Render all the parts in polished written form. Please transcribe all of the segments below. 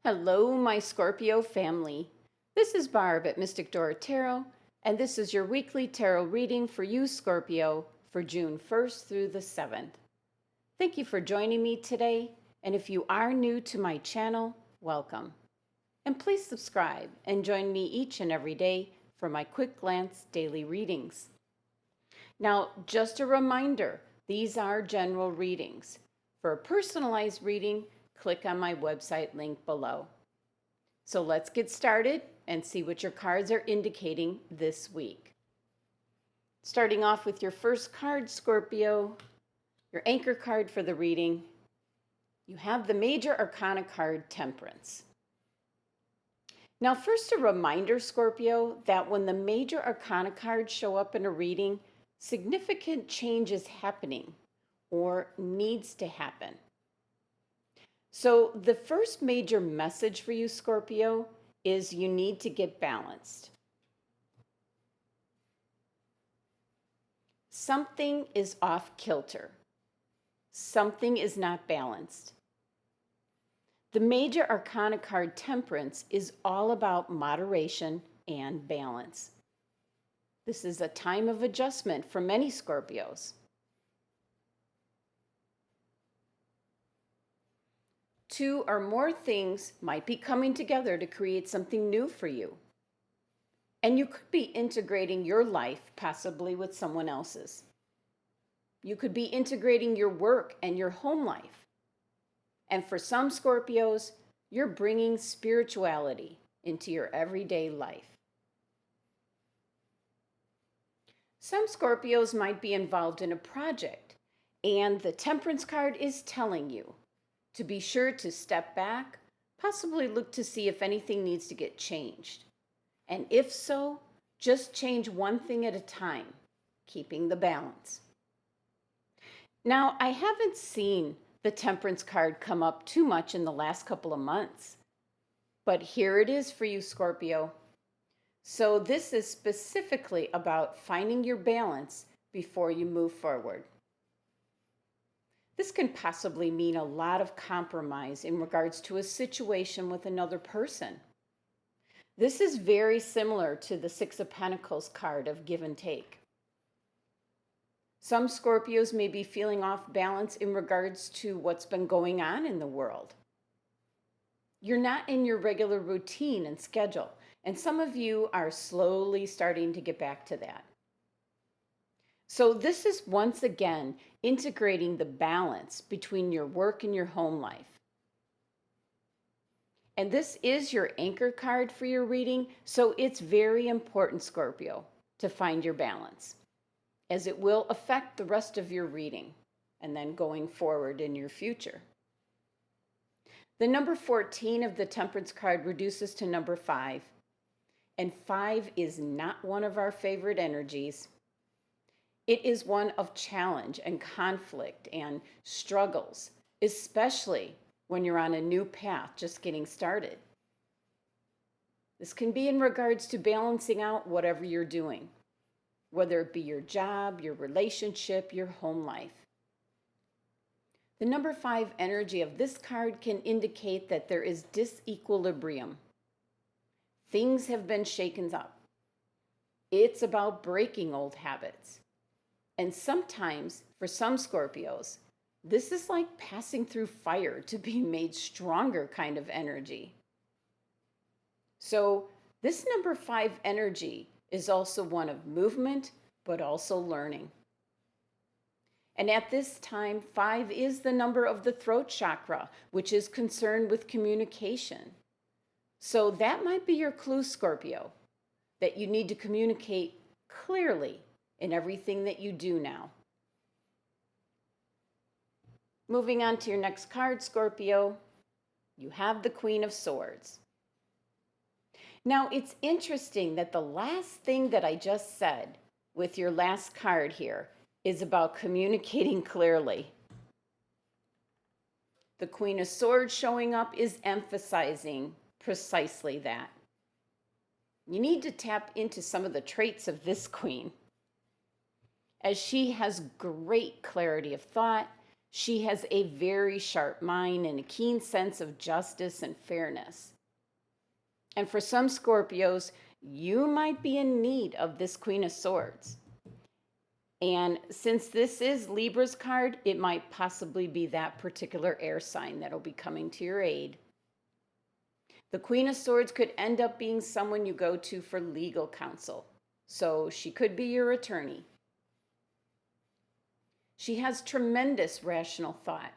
Hello, my Scorpio family. This is Barb at Mystic Dora Tarot, and this is your weekly tarot reading for you, Scorpio, for June 1st through the 7th. Thank you for joining me today, and if you are new to my channel, welcome. And please subscribe and join me each and every day for my quick glance daily readings. Now, just a reminder, these are general readings. For a personalized reading, click on my website link below. So let's get started and see what your cards are indicating this week. Starting off with your first card, Scorpio, your anchor card for the reading, you have the Major Arcana card, Temperance. Now, first a reminder, Scorpio, that when the Major Arcana cards show up in a reading, significant change is happening or needs to happen. So the first major message for you, Scorpio, is you need to get balanced. Something is off kilter. Something is not balanced. The Major Arcana card, Temperance, is all about moderation and balance. This is a time of adjustment for many Scorpios. Two or more things might be coming together to create something new for you. And you could be integrating your life possibly with someone else's. You could be integrating your work and your home life. And for some Scorpios, you're bringing spirituality into your everyday life. Some Scorpios might be involved in a project, and the Temperance card is telling you to be sure to step back, possibly look to see if anything needs to get changed. And if so, just change one thing at a time, keeping the balance. Now, I haven't seen the Temperance card come up too much in the last couple of months, but here it is for you, Scorpio. So this is specifically about finding your balance before you move forward. This can possibly mean a lot of compromise in regards to a situation with another person. This is very similar to the Six of Pentacles card of give and take. Some Scorpios may be feeling off balance in regards to what's been going on in the world. You're not in your regular routine and schedule, and some of you are slowly starting to get back to that. So this is once again integrating the balance between your work and your home life. And this is your anchor card for your reading, so it's very important, Scorpio, to find your balance, as it will affect the rest of your reading and then going forward in your future. The number 14 of the Temperance card reduces to number 5, and 5 is not one of our favorite energies. It is one of challenge and conflict and struggles, especially when you're on a new path just getting started. This can be in regards to balancing out whatever you're doing, whether it be your job, your relationship, your home life. The number 5 energy of this card can indicate that there is disequilibrium. Things have been shaken up. It's about breaking old habits. And sometimes, for some Scorpios, this is like passing through fire to be made stronger kind of energy. So this number 5 energy is also one of movement, but also learning. And at this time, 5 is the number of the throat chakra, which is concerned with communication. So that might be your clue, Scorpio, that you need to communicate clearly in everything that you do now. Moving on to your next card, Scorpio, you have the Queen of Swords. Now, it's interesting that the last thing that I just said with your last card here is about communicating clearly. The Queen of Swords showing up is emphasizing precisely that. You need to tap into some of the traits of this queen, as she has great clarity of thought. She has a very sharp mind and a keen sense of justice and fairness. And for some Scorpios, you might be in need of this Queen of Swords. And since this is Libra's card, it might possibly be that particular air sign that'll be coming to your aid. The Queen of Swords could end up being someone you go to for legal counsel. So she could be your attorney. She has tremendous rational thought.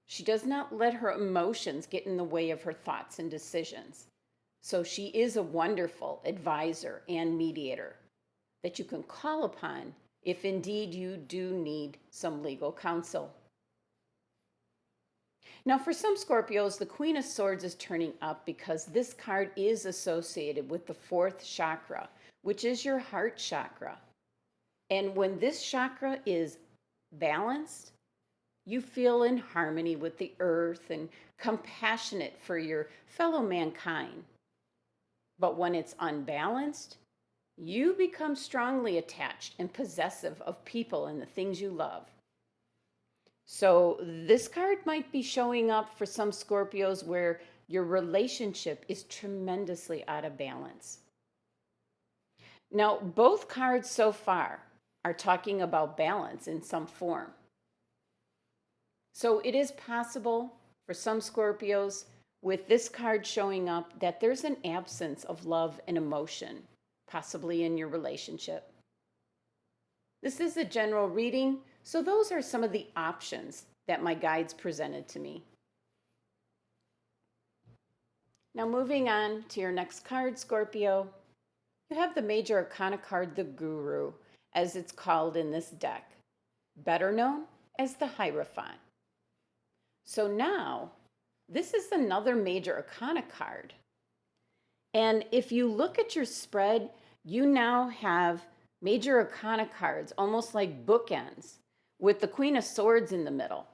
She does not let her emotions get in the way of her thoughts and decisions. So she is a wonderful advisor and mediator that you can call upon if indeed you do need some legal counsel. Now, for some Scorpios, the Queen of Swords is turning up because this card is associated with the fourth chakra, which is your heart chakra. And when this chakra is balanced, you feel in harmony with the earth and compassionate for your fellow mankind. But when it's unbalanced, you become strongly attached and possessive of people and the things you love. So this card might be showing up for some Scorpios where your relationship is tremendously out of balance. Now, both cards so far are talking about balance in some form. So it is possible for some Scorpios with this card showing up that there's an absence of love and emotion, possibly in your relationship. This is a general reading, so those are some of the options that my guides presented to me. Now moving on to your next card, Scorpio, you have the Major Arcana card, the Guru, as it's called in this deck, better known as the Hierophant. So now, this is another Major Arcana card. And if you look at your spread, you now have Major Arcana cards, almost like bookends, with the Queen of Swords in the middle.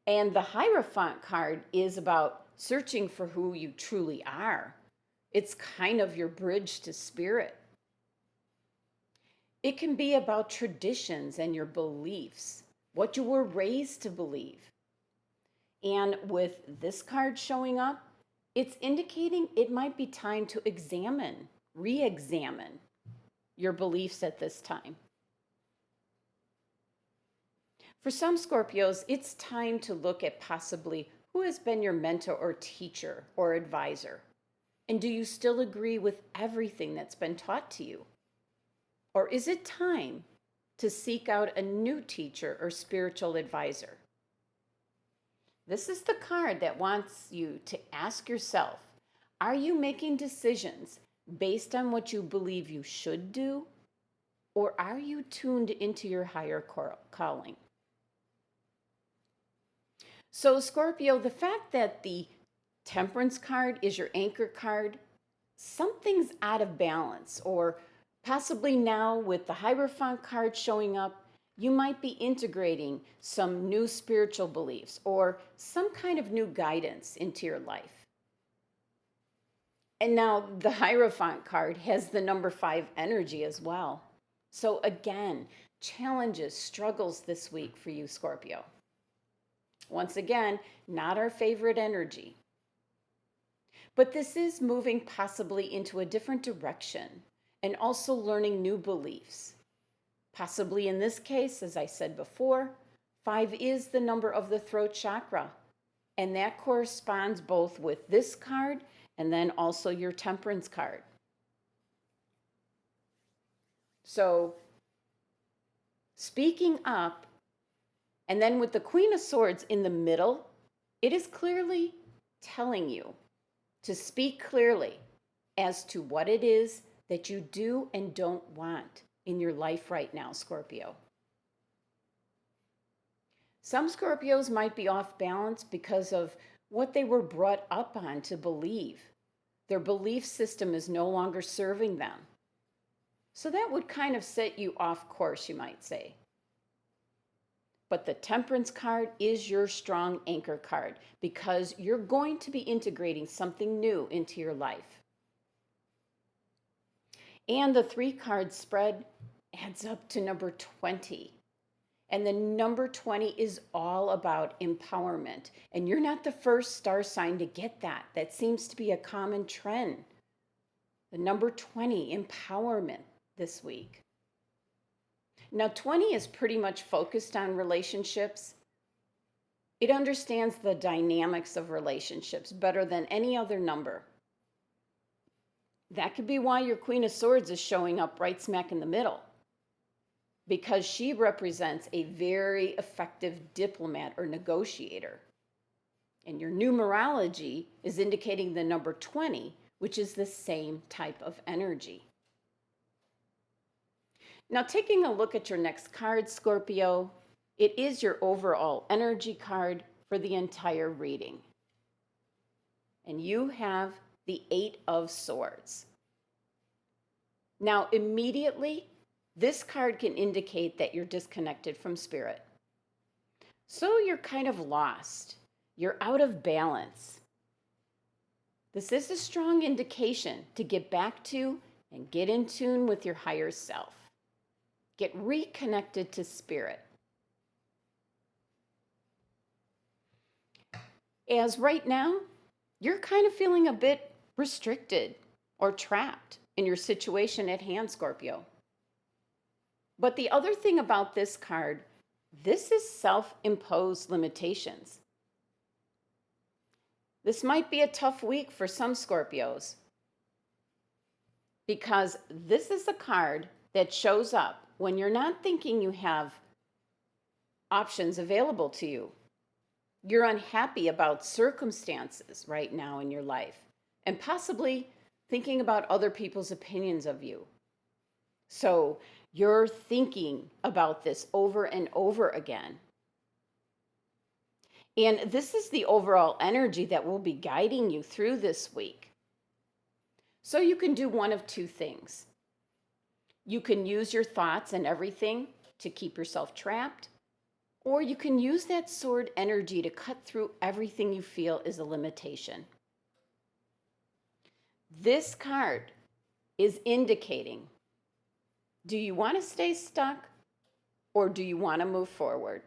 And the Hierophant card is about searching for who you truly are. It's kind of your bridge to spirit. It can be about traditions and your beliefs, what you were raised to believe. And with this card showing up, it's indicating it might be time to re-examine your beliefs at this time. For some Scorpios, it's time to look at possibly who has been your mentor or teacher or advisor. And do you still agree with everything that's been taught to you? Or is it time to seek out a new teacher or spiritual advisor? This is the card that wants you to ask yourself, are you making decisions based on what you believe you should do? Or are you tuned into your higher calling? So Scorpio, the fact that the Temperance card is your anchor card, something's out of balance, or possibly now with the Hierophant card showing up, you might be integrating some new spiritual beliefs or some kind of new guidance into your life. And now the Hierophant card has the number 5 energy as well. So again, challenges, struggles this week for you, Scorpio. Once again, not our favorite energy. But this is moving possibly into a different direction and also learning new beliefs. Possibly in this case, as I said before, 5 is the number of the throat chakra. And that corresponds both with this card and then also your Temperance card. So speaking up, and then with the Queen of Swords in the middle, it is clearly telling you to speak clearly as to what it is that you do and don't want in your life right now, Scorpio. Some Scorpios might be off balance because of what they were brought up on to believe. Their belief system is no longer serving them. So that would kind of set you off course, you might say. But the Temperance card is your strong anchor card because you're going to be integrating something new into your life. And the 3 card spread adds up to number 20. And the number 20 is all about empowerment. And you're not the first star sign to get that. That seems to be a common trend. The number 20, empowerment this week. Now, 20 is pretty much focused on relationships. It understands the dynamics of relationships better than any other number. That could be why your Queen of Swords is showing up right smack in the middle, because she represents a very effective diplomat or negotiator. And your numerology is indicating the number 20, which is the same type of energy. Now, taking a look at your next card, Scorpio, it is your overall energy card for the entire reading. And you have the 8 of Swords. Now, immediately, this card can indicate that you're disconnected from spirit. So you're kind of lost. You're out of balance. This is a strong indication to get back to and get in tune with your higher self. Get reconnected to spirit. As right now, you're kind of feeling a bit restricted or trapped in your situation at hand, Scorpio. But the other thing about this card, this is self-imposed limitations. This might be a tough week for some Scorpios, because this is a card that shows up when you're not thinking you have options available to you. You're unhappy about circumstances right now in your life, and possibly thinking about other people's opinions of you. So you're thinking about this over and over again. And this is the overall energy that will be guiding you through this week. So you can do one of two things. You can use your thoughts and everything to keep yourself trapped, or you can use that sword energy to cut through everything you feel is a limitation. This card is indicating, do you want to stay stuck or do you want to move forward?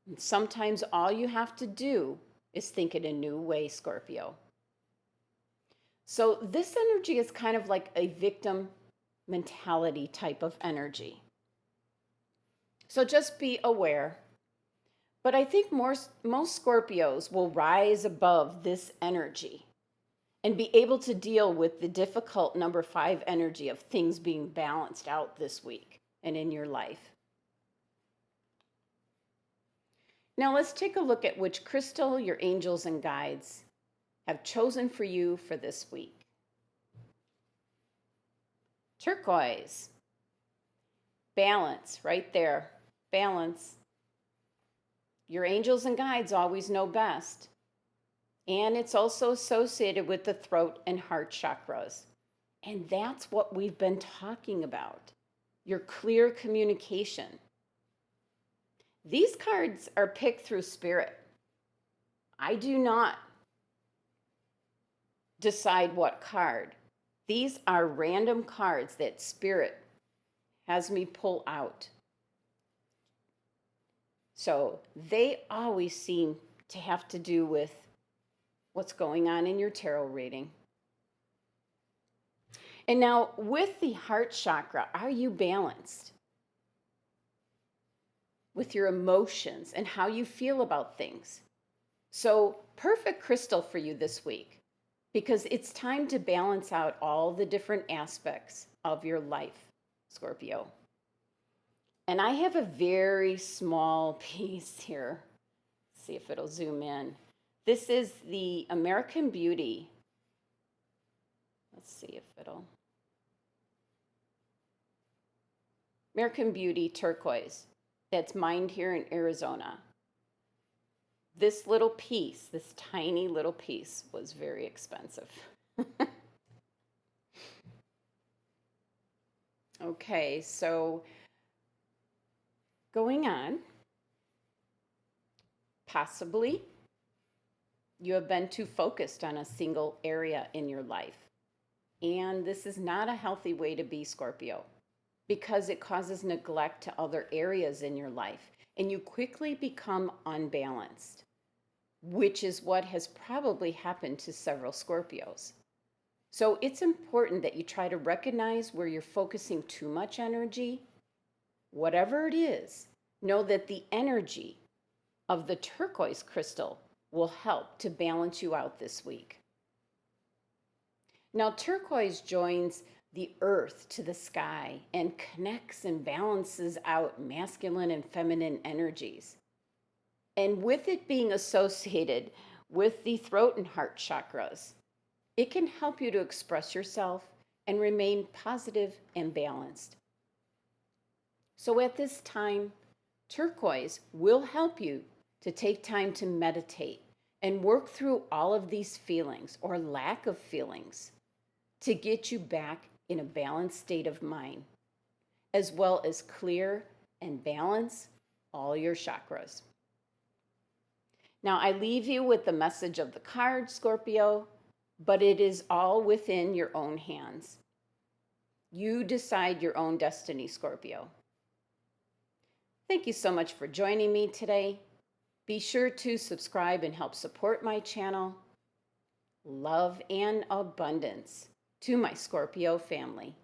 And sometimes all you have to do is think in a new way, Scorpio. So this energy is kind of like a victim mentality type of energy. So just be aware. But I think most Scorpios will rise above this energy and be able to deal with the difficult number 5 energy of things being balanced out this week and in your life. Now let's take a look at which crystal your angels and guides have chosen for you for this week. Turquoise. Balance, right there. Balance. Your angels and guides always know best. And it's also associated with the throat and heart chakras. And that's what we've been talking about. Your clear communication. These cards are picked through spirit. I do not decide what card. These are random cards that spirit has me pull out. So they always seem to have to do with what's going on in your tarot reading. And now with the heart chakra, are you balanced with your emotions and how you feel about things? So perfect crystal for you this week, because it's time to balance out all the different aspects of your life, Scorpio. And I have a very small piece here. Let's see if it'll zoom in. This is the American Beauty. Let's see if it'll. American Beauty turquoise. That's mined here in Arizona. This little piece, this tiny little piece, was very expensive. Okay, so going on, possibly you have been too focused on a single area in your life. And this is not a healthy way to be, Scorpio. because it causes neglect to other areas in your life, and you quickly become unbalanced, which is what has probably happened to several Scorpios. So it's important that you try to recognize where you're focusing too much energy. Whatever it is, know that the energy of the turquoise crystal will help to balance you out this week. Now, turquoise joins the earth to the sky and connects and balances out masculine and feminine energies. And with it being associated with the throat and heart chakras, it can help you to express yourself and remain positive and balanced. So at this time, turquoise will help you to take time to meditate and work through all of these feelings or lack of feelings to get you back in a balanced state of mind, as well as clear and balance all your chakras. Now, I leave you with the message of the card, Scorpio, but it is all within your own hands. You decide your own destiny, Scorpio. Thank you so much for joining me today. Be sure to subscribe and help support my channel. Love and abundance to my Scorpio family.